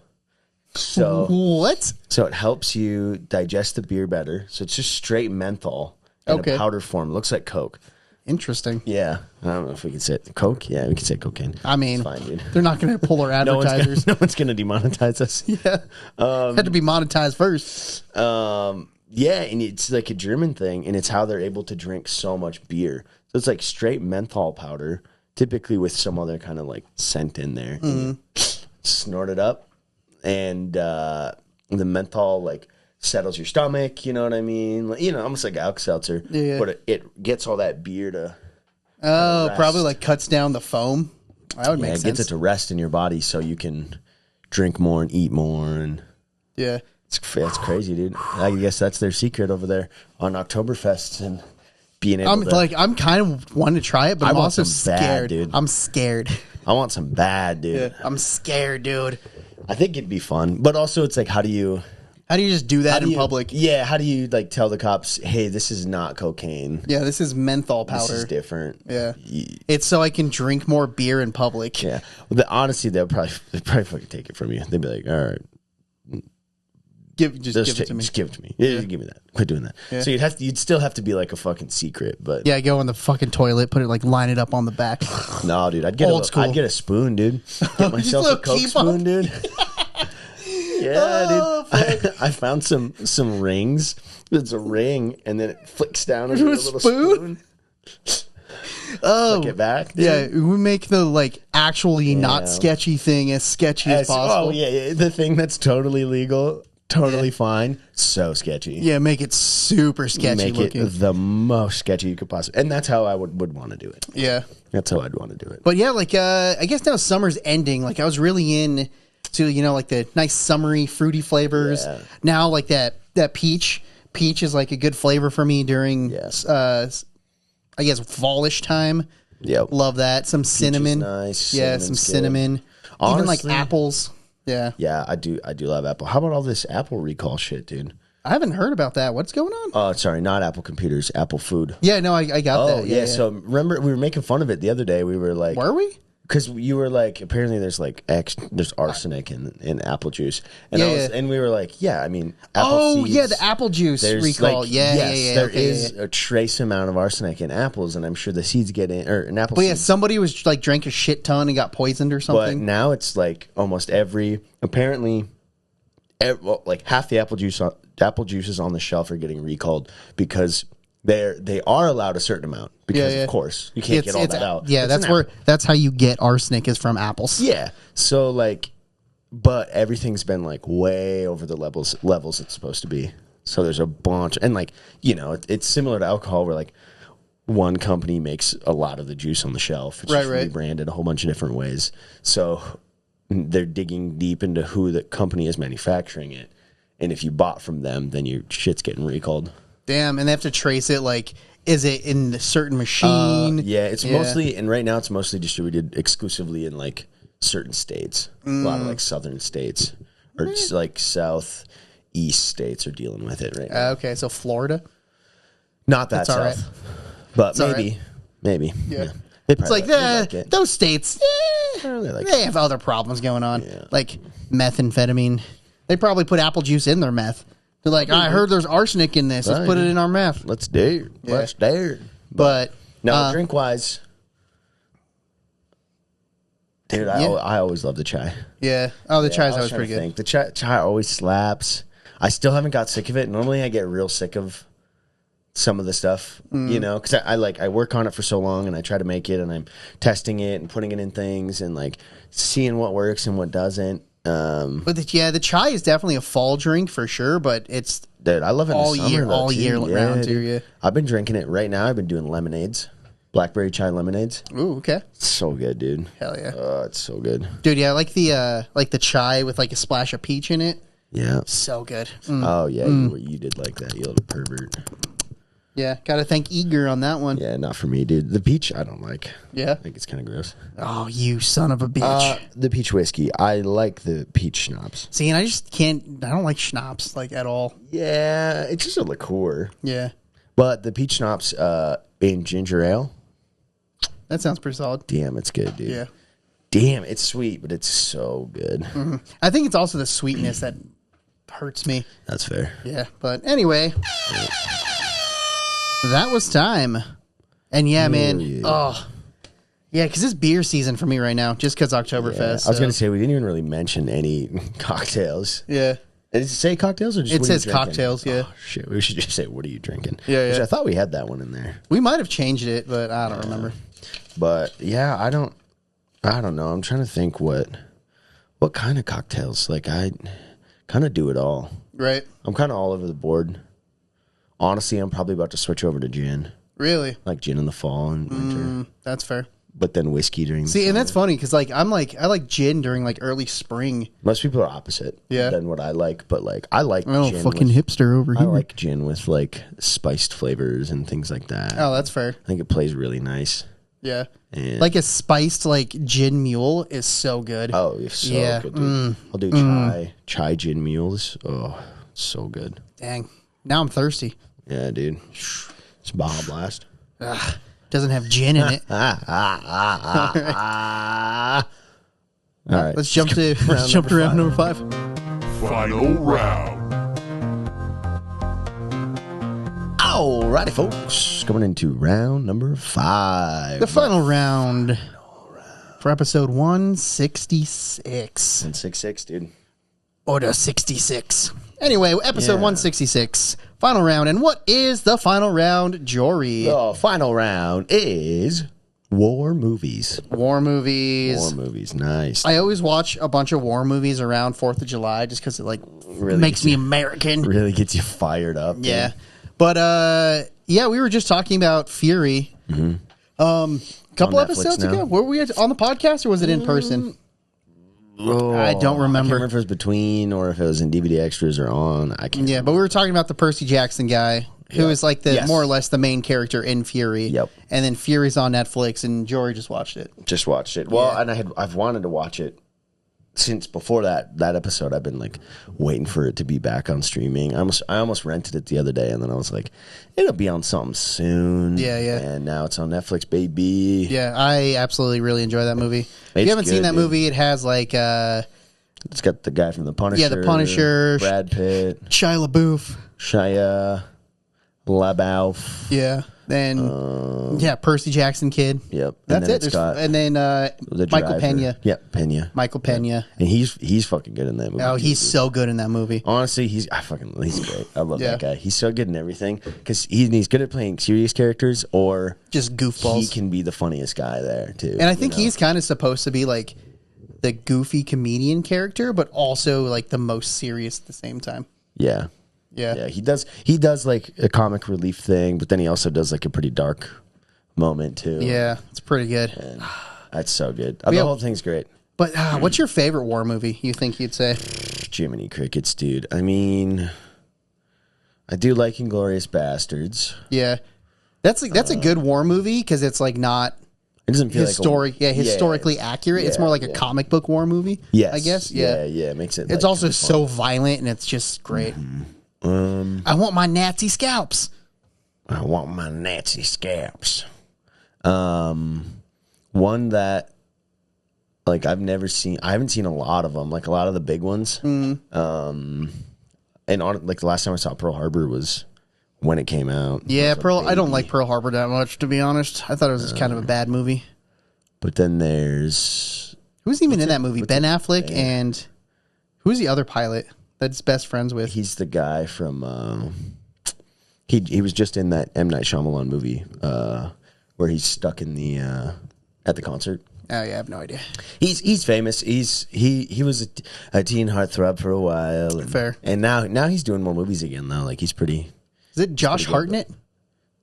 So what? So it helps you digest the beer better. So it's just straight menthol in a powder form. It looks like Coke. Interesting. Yeah. I don't know if we can say it. Coke? Yeah, we can say cocaine. I mean, it's fine, dude. They're not going to pull our advertisers. No one's going to demonetize us. Yeah. Had to be monetized first. Yeah, and it's like a German thing, and it's how they're able to drink so much beer. So it's like straight menthol powder, typically with some other kind of like scent in there. Snort it up, and the menthol like settles your stomach, you know what I mean? Like, almost like Alka-Seltzer. Yeah. But it gets all that beer to probably like cuts down the foam. That would make sense. It gets it to rest in your body so you can drink more and eat more. And yeah. It's crazy, dude. I guess that's their secret over there on Oktoberfest and being able to... I'm kind of wanting to try it, but I'm also scared. Bad, dude. I'm scared. I want some bad, dude. Yeah, I'm scared, dude. I think it'd be fun. But also it's like, how do you... How do you just do that in public? Yeah, how do you like tell the cops, hey, this is not cocaine? Yeah, this is menthol powder. This is different. Yeah. It's so I can drink more beer in public. Yeah. Well, honestly, they'd probably fucking take it from you. They'd be like, all right. Give it to me. Just give it to me. Yeah, give me that. Quit doing that. Yeah. So you'd still have to be like a fucking secret, but yeah, go in the fucking toilet, put it like line it up on the back. No, dude, I'd get a spoon, dude. Get myself a Coke spoon, dude. Yeah, dude. I found some rings. It's a ring, and then it flicks down into a little spoon. Oh, flick it back. Dude. Yeah, we make the like actually not sketchy thing as sketchy as possible. Oh yeah, the thing that's totally legal. Totally fine. So sketchy. Yeah, make it super sketchy looking. It the most sketchy you could possibly. And that's how I would want to do it. Yeah. That's how I'd want to do it. But yeah, like I guess now summer's ending. Like I was really in to, like the nice summery fruity flavors. Yeah. Now like that peach is like a good flavor for me during I guess fallish time. Yep. Love that. Some cinnamon. Nice. Yeah, some cinnamon. Honestly, even like apples. Yeah. Yeah, I do love Apple. How about all this Apple recall shit, dude? I haven't heard about that. What's going on? Oh, sorry, not Apple computers, Apple food. Yeah, no, I got that. Yeah. So remember, we were making fun of it the other day. We were like, were we? Because you were like, apparently there's like there's arsenic in apple juice, and and we were like, yeah, I mean, apple seeds, the apple juice recall. Like, there is a trace amount of arsenic in apples, and I'm sure the seeds get in or in apple. But seeds. Somebody was like drank a shit ton and got poisoned or something. But now it's like almost like half the apple juices on the shelf are getting recalled because they are allowed a certain amount because of course you can't get all that out. Yeah, that's how you get arsenic is from apples. Yeah. So like, but everything's been like way over the levels it's supposed to be. So there's a bunch, and like it's similar to alcohol where like one company makes a lot of the juice on the shelf. It's just rebranded a whole bunch of different ways. So they're digging deep into who the company is manufacturing it, and if you bought from them, then your shit's getting recalled. Damn, and they have to trace it. Like, is it in a certain machine? It's mostly, and right now it's mostly distributed exclusively in like certain states. A lot of like southern states or just like southeast states are dealing with it right now. Okay, so Florida, not that south, right. But maybe. Yeah. It's like those states. They have other problems going on, like methamphetamine. They probably put apple juice in their meth. They're like, I heard there's arsenic in this. Let's put it in our meth. Let's do it. Let's do it. But no, drink wise, dude. I always love the chai. Yeah. Oh, the chai's always pretty good. The chai always slaps. I still haven't got sick of it. Normally, I get real sick of some of the stuff, because I work on it for so long and I try to make it and I'm testing it and putting it in things and like seeing what works and what doesn't. But the chai is definitely a fall drink for sure, but it's I love it all year round too. Yeah, I've been drinking it right now. I've been doing lemonades, blackberry chai lemonades. Ooh, okay, so good, dude. Hell yeah, it's so good, dude. Yeah, I like the chai with like a splash of peach in it. Yeah, so good. Oh yeah, you did like that. You little pervert. Yeah, gotta thank Eager on that one. Yeah, not for me, dude. The peach, I don't like. Yeah? I think it's kind of gross. Oh, you son of a bitch. The peach whiskey. I like the peach schnapps. See, and I don't like schnapps, like, at all. Yeah, it's just a liqueur. Yeah. But the peach schnapps in ginger ale. That sounds pretty solid. Damn, it's good, dude. Yeah. Damn, it's sweet, but it's so good. Mm-hmm. I think it's also the sweetness that hurts me. That's fair. Yeah, but anyway... That was time. And yeah, man. Yeah. Oh. Yeah, because it's beer season for me right now, just because Oktoberfest. Yeah. I was going to say, we didn't even really mention any cocktails. Yeah. Did it say cocktails or just it says cocktails, yeah. Oh, shit. We should just say, what are you drinking? Yeah. Which I thought we had that one in there. We might have changed it, but I don't remember. But yeah, I don't know. I'm trying to think what kind of cocktails. Like, I kind of do it all. Right. I'm kind of all over the board. Honestly, I'm probably about to switch over to gin. Really? Like gin in the fall and winter. That's fair. But then whiskey during the summer. And that's funny because I like gin during like early spring. Most people are opposite than what I like, but like I like gin fucking hipster over here. I like gin with like spiced flavors and things like that. Oh, that's fair. I think it plays really nice. Yeah. And like a spiced like gin mule is so good. Oh, it's so good. Dude. I'll do chai gin mules. Oh, So good. Dang. Now I'm thirsty. Yeah, dude. It's Baja Blast. Doesn't have gin in it. All right. Let's jump to round number 5. Final round. Alrighty, folks. Coming into round number 5. The final round for episode 166. 166, dude. Order 66. Anyway, episode 166. Final round. And what is the final round, Jory? The final round is war movies. War movies. War movies. Nice. I always watch a bunch of war movies around 4th of July just because it Really makes me American. Really gets you fired up. Yeah. But we were just talking about Fury. A couple episodes ago. Were we on the podcast or was it in person? I don't remember. I can't remember if it was between or if it was in DVD extras or on. I can't. Yeah, but we were talking about the Percy Jackson guy who is like the more or less the main character in Fury. Yep. And then Fury's on Netflix, and Jory just watched it. Just watched it. Well, and I've wanted to watch it since before that episode. I've been like waiting for it to be back on streaming. I almost rented it the other day, and then I was like, it'll be on something soon. Yeah. And now it's on Netflix, baby. Yeah, I absolutely really enjoy that movie. If you haven't seen that movie, it has like it's got the guy from The Punisher. Yeah, The Punisher. Brad Pitt. Shia LaBeouf. Yeah. Then Percy Jackson kid. Yep. That's it. And then Michael Pena. Yep, Pena. Michael Pena. Yep. And he's fucking good in that movie. Oh, he's so good in that movie. Honestly, he's great. I love that guy. He's so good in everything because he's good at playing serious characters or just goofballs. He can be the funniest guy there too. And I think he's kind of supposed to be like the goofy comedian character, but also like the most serious at the same time. Yeah. He does like a comic relief thing, but then he also does like a pretty dark moment too. Yeah, it's pretty good. And that's so good. The whole thing's great. But what's your favorite war movie? You think you'd say? Jiminy Crickets, dude. I mean, I do like Inglourious Bastards. Yeah, that's a good war movie because it's like not. It doesn't feel historically accurate. It's more like a comic book war movie. Yes, I guess. Yeah, it makes it. It's like, also so violent and it's just great. I want my Nazi scalps. One that like I've never seen. I haven't seen a lot of them. Like a lot of the big ones. And like the last time I saw Pearl Harbor was when it came out. Yeah, I don't like Pearl Harbor that much, to be honest. I thought it was kind of a bad movie. But then there's who's even in that movie? Ben Affleck and who's the other pilot that's best friends with? He's the guy from. He was just in that M. Night Shyamalan movie where he's stuck in the at the concert. Oh yeah, I have no idea. He's famous. He was a teen heartthrob for a while. And, fair. And now he's doing more movies again though. Like he's pretty. Is it Josh Hartnett?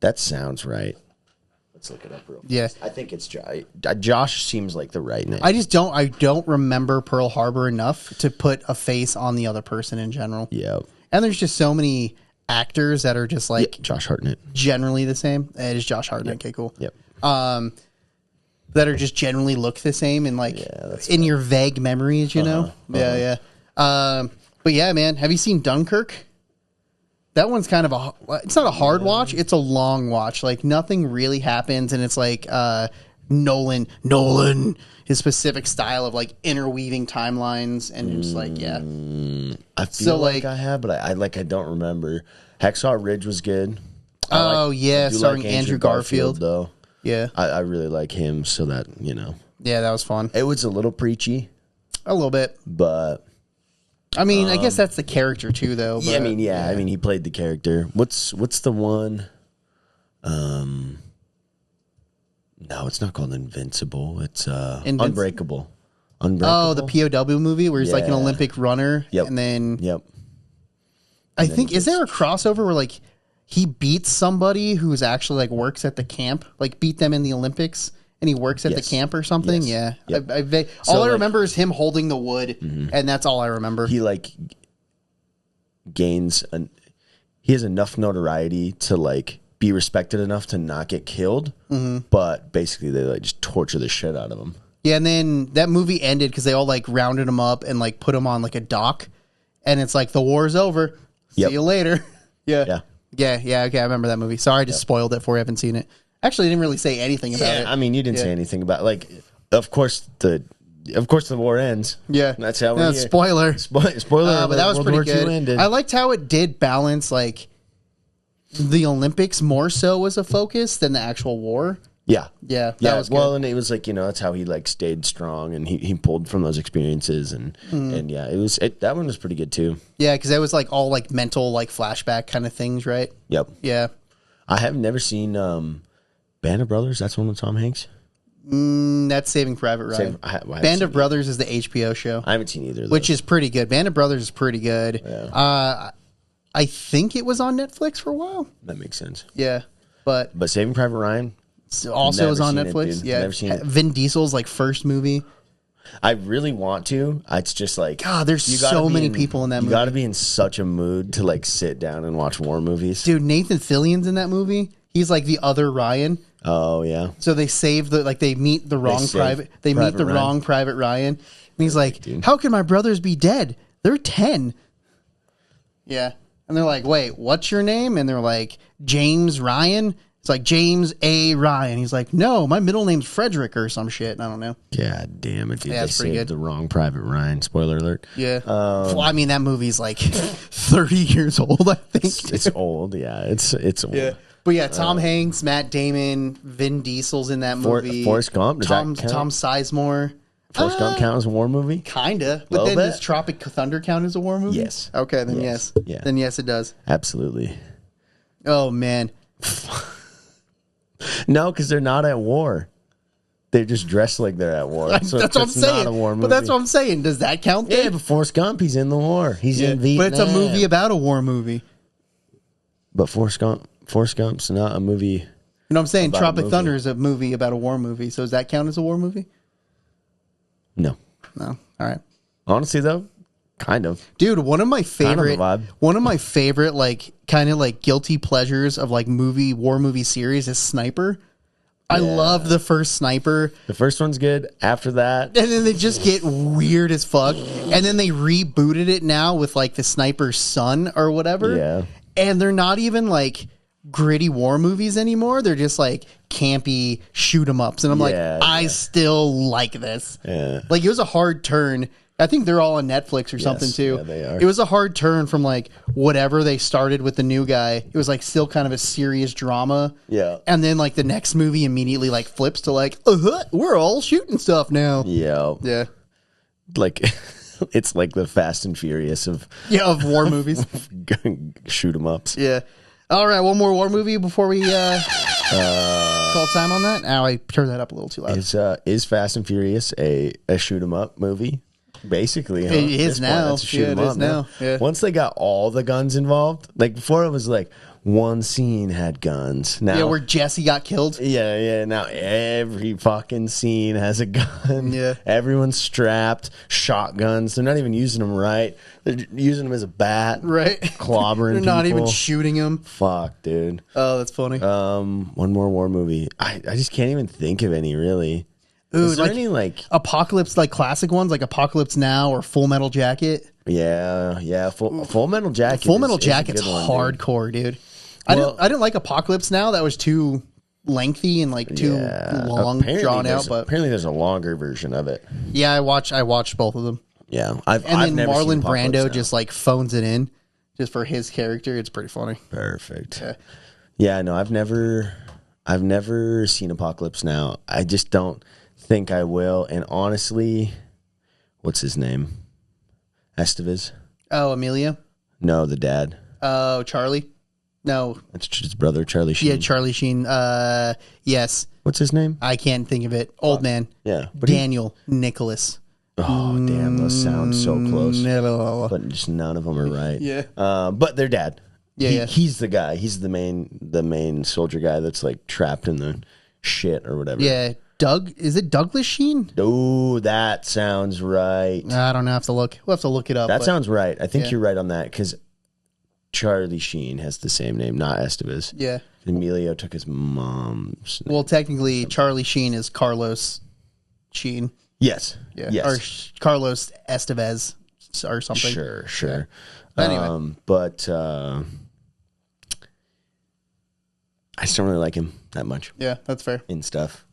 That sounds right. Let's look it up real fast. Yeah, I think it's Josh. Josh seems like the right name. I don't remember Pearl Harbor enough to put a face on the other person in general. Yeah. And there's just so many actors that are just like Josh Hartnett, generally the same. It is Josh Hartnett. Yep. Okay, cool. Yep. That are just generally look the same and like in your vague memories, you know. Yeah. But yeah, man, have you seen Dunkirk? That one's kind of it's not a hard watch. It's a long watch. Like nothing really happens. And it's like, Nolan, his specific style of like interweaving timelines. And just like, I feel like I have, but I don't remember. Hacksaw Ridge was good. Starring Andrew Garfield though. Yeah. I really like him. So that, Yeah, that was fun. It was a little preachy. A little bit. But. I mean, I guess that's the character too, though. But, I mean, he played the character. What's the one? No, it's not called Invincible. It's Unbreakable. Oh, the POW movie where he's like an Olympic runner. Yep. And then. Yep. I think is there a crossover where like he beats somebody who's actually like works at the camp, like beat them in the Olympics? And he works at the camp or something. Yes. Yeah. Yep. I remember is him holding the wood, and that's all I remember. He like he has enough notoriety to like be respected enough to not get killed, but basically they like just torture the shit out of him. Yeah, and then that movie ended because they all like rounded him up and like put him on like a dock, and it's like the war's over. See you later. Yeah. Okay, I remember that movie. Sorry, I just spoiled it for you. I haven't seen it. Actually, I didn't really say anything about it. I mean, you didn't say anything about, like, of course the war ends. Yeah. That's how no, spoiler. Spoiler. But that was World pretty War good. II ended. I liked how it did balance, like, the Olympics more so as a focus than the actual war. Yeah. That was good. Well, and it was like, that's how he like stayed strong and he pulled from those experiences and yeah, that one was pretty good too. Yeah, because that was like all like mental like flashback kind of things, right? Yep. Yeah. I have never seen Band of Brothers. That's one with Tom Hanks. That's Saving Private Ryan. Band of Brothers is the HBO show. I haven't seen either of those. Which is pretty good. Band of Brothers is pretty good. Yeah. I think it was on Netflix for a while. That makes sense. Yeah. But Saving Private Ryan also is on Netflix. Yeah. Never seen it. Vin Diesel's like first movie. I really want to. It's just like, God, there's so many people in that movie. You got to be in such a mood to like sit down and watch war movies. Dude, Nathan Fillion's in that movie. He's like the other Ryan. Oh yeah. So they save they meet the wrong private. They meet the wrong Private Ryan. And he's like, dude, how can my brothers be dead? They're 10. Yeah. And they're like, wait, what's your name? And they're like, James Ryan. It's like James A. Ryan. He's like, no, my middle name's Frederick or some shit. I don't know. God damn it, dude. Yeah, they it's pretty saved good. the wrong Private Ryan. Spoiler alert. Yeah. Well, I mean, that movie's like 30 years old, I think. It's old, yeah. It's old. Yeah. But yeah, Tom Hanks, Matt Damon, Vin Diesel's in that movie. Forrest Gump? Does Tom that count? Tom Sizemore. Forrest Gump count as a war movie? Kinda. But then does Tropic Thunder count as a war movie? Yes. Okay, then yes. Yeah. Then yes, it does. Absolutely. Oh, man. No, because they're not at war. They're just dressed like they're at war. So that's what I'm saying. Not a war movie. But that's what I'm saying. Does that count then? Yeah, but Forrest Gump, he's in the war. He's in Vietnam. But it's a movie about a war movie. But Forrest Gump's not a movie. You know what I'm saying? About Tropic Thunder is a movie about a war movie. So does that count as a war movie? No. No. All right. Honestly, though, kind of. Dude, one of my favorite, vibe. like kind of like guilty pleasures of like war movie series is Sniper. I love the first Sniper. The first one's good. After that, and then they just get weird as fuck. And then they rebooted it now with like the Sniper's son or whatever. Yeah. And they're not even like gritty war movies anymore. They're just like campy shoot 'em ups. And I'm I still like this. Yeah. Like it was a hard turn. I think they're all on Netflix or something too. Yeah, they are. It was a hard turn from like whatever they started with the new guy. It was like still kind of a serious drama. Yeah. And then like the next movie immediately like flips to like, we're all shooting stuff now. Yeah. Yeah. Like it's like the Fast and Furious of war movies. Shoot 'em ups. Yeah. All right, one more war movie before we call time on that. Now I turned that up a little too loud. Is Fast and Furious a shoot 'em up movie? Basically, huh? It is now. It is now. Yeah. Once they got all the guns involved, like before it was like one scene had guns. Now, where Jesse got killed. Yeah. Now every fucking scene has a gun. Yeah. Everyone's strapped. Shotguns. They're not even using them right. They're using them as a bat. Right. Clobbering. They're not people. even shooting them. Fuck, dude. Oh, that's funny. One more war movie. I just can't even think of any really. Ooh, is there any like Apocalypse, like classic ones, like Apocalypse Now or Full Metal Jacket? Yeah. Full Metal Jacket. Full Metal Jacket's hardcore, dude. I didn't like Apocalypse Now. That was too lengthy and like too long, drawn out. But apparently, there's a longer version of it. Yeah, I watched both of them. Yeah, then never Marlon seen Brando just like phones it in, just for his character. It's pretty funny. Perfect. Yeah, no, I've never seen Apocalypse Now. I just don't think I will. And honestly, what's his name? Estevez? Oh, Amelia? No, the dad. Oh, Charlie? No. That's his brother, Charlie Sheen. Yeah, Charlie Sheen. Yes. What's his name? I can't think of it. Old man. Yeah. Daniel Nicholas. Oh, damn. Those sound so close. No. But just none of them are right. Yeah. But their dad. Yeah. He's the guy. He's the main soldier guy that's like trapped in the shit or whatever. Yeah. Is it Douglas Sheen? Oh, that sounds right. I don't know. We'll have to look it up. That sounds right. I think you're right on that because Charlie Sheen has the same name, not Estevez. Yeah. Emilio took his mom's name. Well, technically, Charlie Sheen is Carlos Sheen. Yes. Yeah. Yes. Or Carlos Estevez. or something. Sure. Yeah. Anyway. But I just don't really like him that much. Yeah, that's fair. In stuff.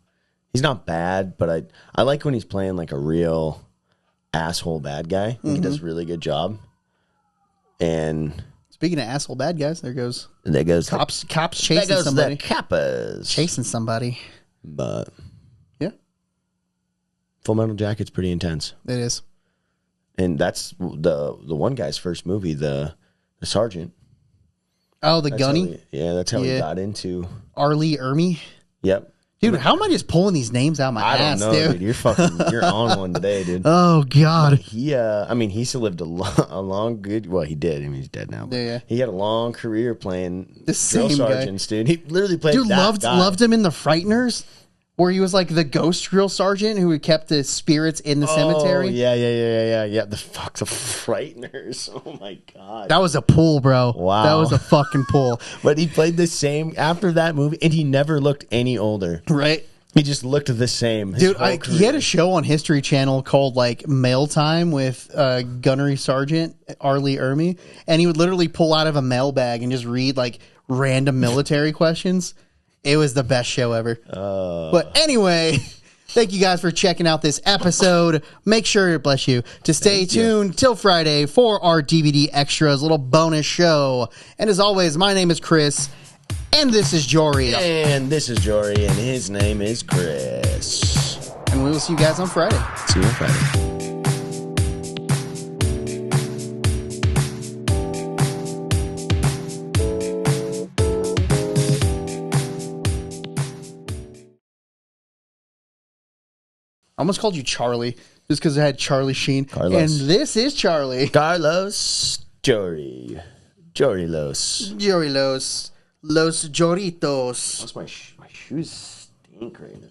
He's not bad, but I like when he's playing like a real asshole bad guy. I think he does a really good job. And speaking of asshole bad guys, there goes cops chasing there goes somebody. The Kappas. Chasing somebody. But yeah. Full Metal Jacket's pretty intense. It is. And that's the one guy's first movie, the Sergeant. Oh, the gunny? That's how he got into R. Lee Ermey. Yep. Dude, how am I just pulling these names out of my ass, don't know, dude? You're on one today, dude. Oh God. He still lived a long good. Well, he did. I mean, he's dead now. Yeah. He had a long career playing the same sergeants, dude. He literally played. Dude, loved him in The Frighteners, where he was like the ghost drill sergeant who kept the spirits in the cemetery. Yeah. The Frighteners. Oh my God. That was a pull, bro. Wow. That was a fucking pull. But he played the same after that movie, and he never looked any older. Right. He just looked the same. Dude, he had a show on History Channel called like Mail Time with Gunnery Sergeant R. Lee Ermey, and he would literally pull out of a mailbag and just read like random military questions. It was the best show ever. But anyway, thank you guys for checking out this episode. Make sure, bless you, to stay tuned till Friday for our DVD extras, little bonus show. And as always, my name is Chris, and this is Jory. And this is Jory, and his name is Chris. And we will see you guys on Friday. See you on Friday. I almost called you Charlie just because I had Charlie Sheen. Carlos. And this is Charlie. Carlos Jory. Jory-los. Jory-los. Los Joritos. My shoes stink right now.